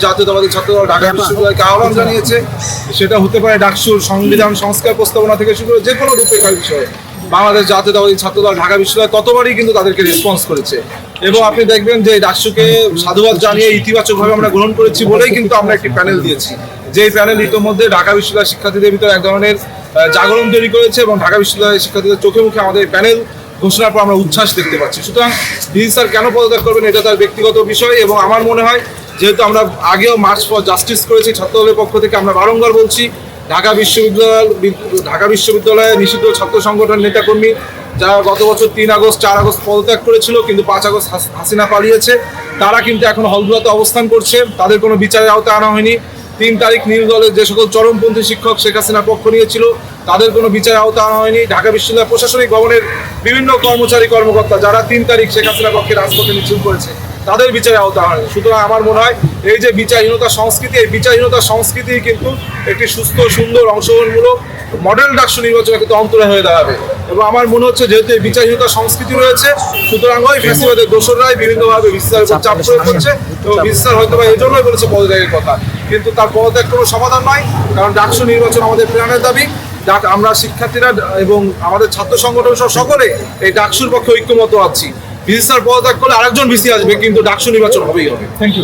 জাতীয়তাবাদী ছাত্রদল ঢাকা বিশ্ববিদ্যালয়কে আহ্বান জানিয়েছে। সেটা হতে পারে ডাকসুর সংবিধান সংস্কার প্রস্তাবনা থেকে শুরু করে যে কোনো রূপরেখার বিষয়ে বাংলাদেশ জাতীয়তাবাদী ছাত্রদল ঢাকা বিশ্ববিদ্যালয় ততবারই কিন্তু তাদেরকে রেসপন্স করেছে। এবং আপনি দেখবেন যে ডাকসুকে সাধুবাদ জানিয়ে ইতিবাচকভাবে আমরা গ্রহণ করেছি বলেই কিন্তু আমরা একটি প্যানেল দিয়েছি, যেই প্যানেল ইতিমধ্যে ঢাকা বিশ্ববিদ্যালয়ের শিক্ষার্থীদের ভিতরে এক ধরনের জাগরণ তৈরি করেছে এবং ঢাকা বিশ্ববিদ্যালয়ের শিক্ষার্থীদের চোখে মুখে আমাদের প্যানেল ঘোষণার পর আমরা উচ্ছ্বাস দেখতে পাচ্ছি। সুতরাং ডিজি স্যার কেন পদত্যাগ করবেন এটা তার ব্যক্তিগত বিষয়। এবং আমার মনে হয় যেহেতু আমরা আগেও মার্চ ফর জাস্টিস করেছি ছাত্রদলের পক্ষ থেকে, আমরা বারংবার বলছি ঢাকা বিশ্ববিদ্যালয়ে নিষিদ্ধ ছাত্র সংগঠন নেতাকর্মী যারা গত বছর 3 আগস্ট 4 আগস্ট পদত্যাগ করেছিল কিন্তু 5 আগস্ট হাসিনা পালিয়েছে, তারা কিন্তু এখন হলগুলোতে অবস্থান করছে, তাদের কোনো বিচারের আওতায় আনা হয়নি। 3 তারিখ নীল দলের যে সকল চরমপন্থী শিক্ষক শেখ হাসিনার পক্ষ নিয়েছিল তাদের কোনো বিচারের আওতায় আনা হয়নি। ঢাকা বিশ্ববিদ্যালয় প্রশাসনিক ভবনের বিভিন্ন কর্মকর্তা যারা 3 তারিখ শেখ হাসিনার পক্ষে রাজপথে মিছিল করেছে তাদের বিচারে আওতায় আনা হয়নি। সুতরাং আমার মনে হয় এই যে বিচারহীনতা সংস্কৃতি, এই বিচারহীনতা সংস্কৃতি কিন্তু একটি সুস্থ সুন্দর অংশগ্রহণমূলক মডেল ডাকসু নির্বাচনে কিন্তু অন্তরে হয়ে দাঁড়াবে। এবং আমার মনে হচ্ছে যেহেতু এই বিচারহীনতা সংস্কৃতি রয়েছে, সুতরাং ওই ফ্যাসিবাদের দোসররাই বিভিন্নভাবে বিস্তারের উপর চাপ প্রয়োগ করছে এবং বিস্তার হয়তো বা এই জন্যই বলেছে পদত্যাগের কথা, কিন্তু তার পদত্যাগ কোনো সমাধান নয়। কারণ ডাকসু নির্বাচন আমাদের প্রাণের দাবি। আমরা শিক্ষার্থীরা এবং আমাদের ছাত্র সংগঠন সহ সকলে এই ডাকসুর পক্ষে ঐক্যমত আছি। ভিসি স্যার পদত্যাগ করলে আরেকজন ভিসি আসবে, কিন্তু ডাকসু নির্বাচন হবেই হবে। Thank you.